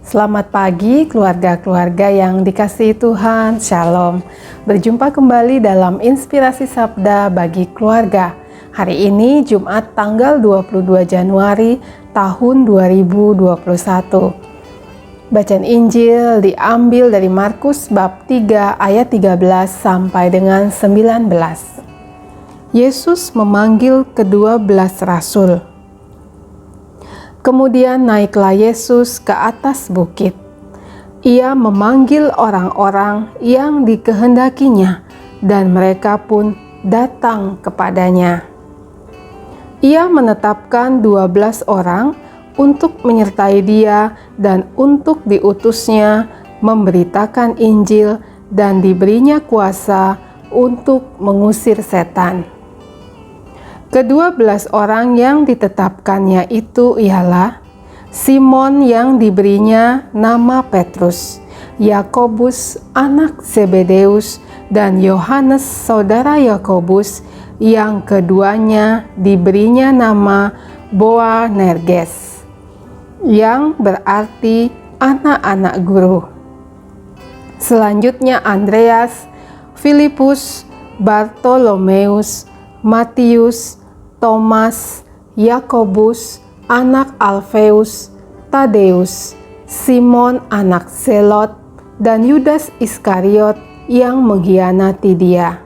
Selamat pagi keluarga-keluarga yang dikasihi Tuhan, Shalom. Berjumpa kembali dalam Inspirasi Sabda bagi Keluarga. Hari ini Jumat tanggal 22 Januari tahun 2021. Bacaan Injil diambil dari Markus bab 3 ayat 13 sampai dengan 19. Yesus memanggil ke-12 rasul. Kemudian naiklah Yesus ke atas bukit. Ia memanggil orang-orang yang dikehendakinya, dan mereka pun datang kepadanya. Ia menetapkan 12 orang untuk menyertai dia dan untuk diutusnya memberitakan Injil, dan diberinya kuasa untuk mengusir setan. Ke-12 orang yang ditetapkannya itu ialah Simon yang diberinya nama Petrus, Yakobus anak Zebedeus, dan Yohanes saudara Yakobus, yang keduanya diberinya nama Boanerges, yang berarti anak-anak guru. Selanjutnya Andreas, Filipus, Bartolomeus, Matius, Thomas, Yakobus, anak Alfeus, Tadeus, Simon anak Zelot, dan Yudas Iskariot yang mengkhianati dia.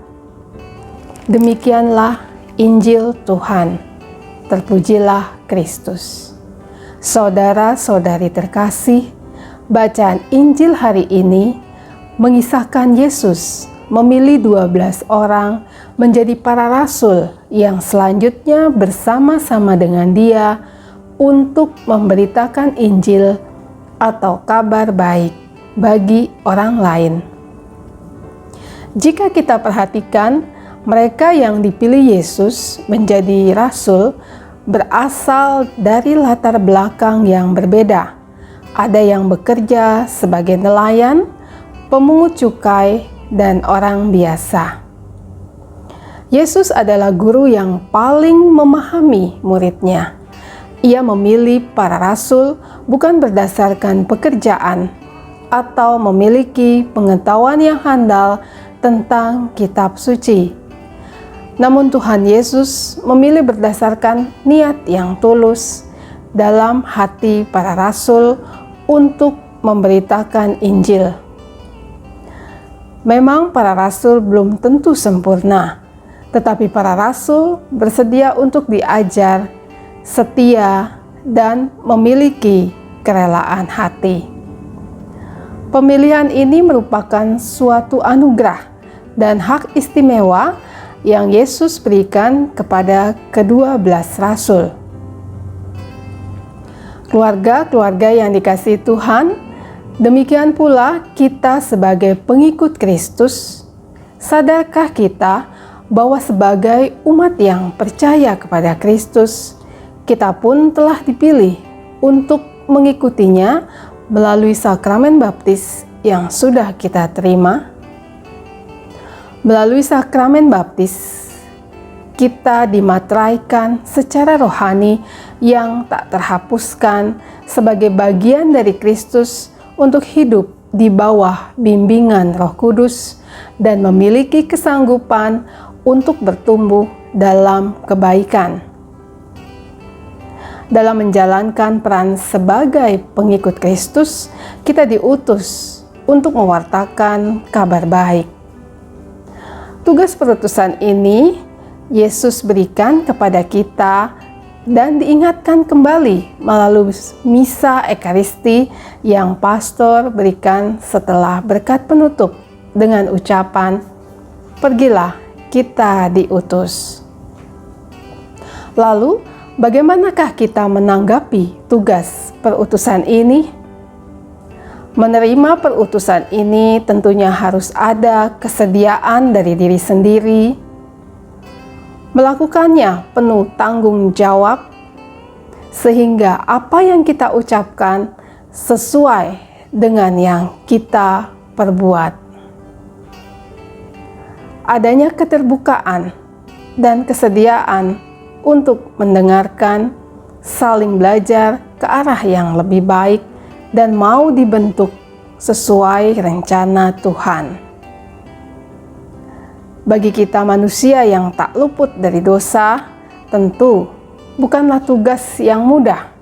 Demikianlah Injil Tuhan. Terpujilah Kristus. Saudara-saudari terkasih, bacaan Injil hari ini mengisahkan Yesus memilih 12 orang menjadi para rasul yang selanjutnya bersama-sama dengan dia untuk memberitakan Injil atau kabar baik bagi orang lain. Jika kita perhatikan, mereka yang dipilih Yesus menjadi rasul berasal dari latar belakang yang berbeda. Ada yang bekerja sebagai nelayan, pemungut cukai, dan orang biasa. Yesus adalah guru yang paling memahami muridnya. Ia memilih para rasul bukan berdasarkan pekerjaan atau memiliki pengetahuan yang handal tentang kitab suci. Namun Tuhan Yesus memilih berdasarkan niat yang tulus dalam hati para rasul untuk memberitakan Injil. Memang para rasul belum tentu sempurna, tetapi para rasul bersedia untuk diajar, setia, dan memiliki kerelaan hati. Pemilihan ini merupakan suatu anugerah dan hak istimewa yang Yesus berikan kepada ke-12 rasul. Keluarga-keluarga yang dikasihi Tuhan, demikian pula kita sebagai pengikut Kristus. Sadarkah kita bahwa sebagai umat yang percaya kepada Kristus, kita pun telah dipilih untuk mengikutinya melalui sakramen baptis yang sudah kita terima? Melalui sakramen baptis, kita dimateraikan secara rohani yang tak terhapuskan sebagai bagian dari Kristus untuk hidup di bawah bimbingan Roh Kudus dan memiliki kesanggupan untuk bertumbuh dalam kebaikan. Dalam menjalankan peran sebagai pengikut Kristus, kita diutus untuk mewartakan kabar baik. Tugas perutusan ini Yesus berikan kepada kita dan diingatkan kembali melalui misa Ekaristi yang pastor berikan setelah berkat penutup dengan ucapan, "Pergilah, kita diutus." Lalu, bagaimanakah kita menanggapi tugas perutusan ini? Menerima perutusan ini tentunya harus ada kesediaan dari diri sendiri, melakukannya penuh tanggung jawab, sehingga apa yang kita ucapkan sesuai dengan yang kita perbuat. Adanya keterbukaan dan kesediaan untuk mendengarkan, saling belajar ke arah yang lebih baik dan mau dibentuk sesuai rencana Tuhan. Bagi kita manusia yang tak luput dari dosa, tentu bukanlah tugas yang mudah.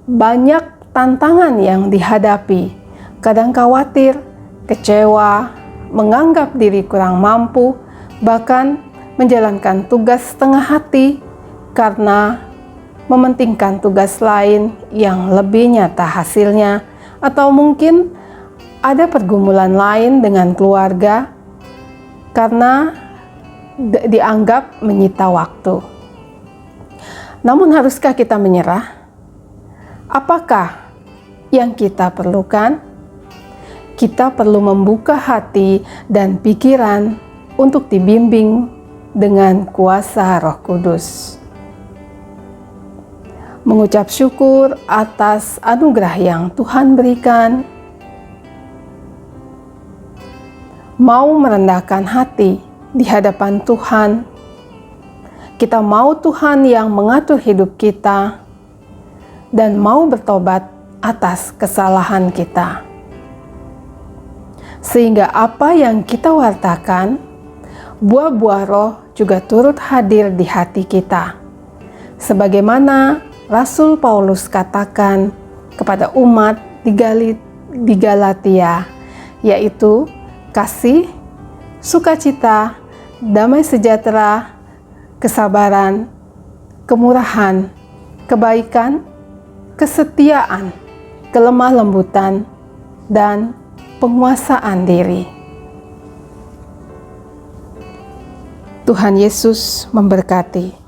Banyak tantangan yang dihadapi, kadang khawatir, kecewa, menganggap diri kurang mampu, bahkan menjalankan tugas setengah hati karena mementingkan tugas lain yang lebih nyata hasilnya, atau mungkin ada pergumulan lain dengan keluarga karena dianggap menyita waktu. Namun haruskah kita menyerah? Apakah yang kita perlukan? Kita perlu membuka hati dan pikiran untuk dibimbing dengan kuasa Roh Kudus. Mengucap syukur atas anugerah yang Tuhan berikan, mau merendahkan hati di hadapan Tuhan. Kita mau Tuhan yang mengatur hidup kita dan mau bertobat atas kesalahan kita. Sehingga apa yang kita wartakan, buah-buah Roh juga turut hadir di hati kita. Sebagaimana Rasul Paulus katakan kepada umat di Galatia, yaitu kasih, sukacita, damai sejahtera, kesabaran, kemurahan, kebaikan, kesetiaan, kelemah lembutan, dan penguasaan diri. Tuhan Yesus memberkati.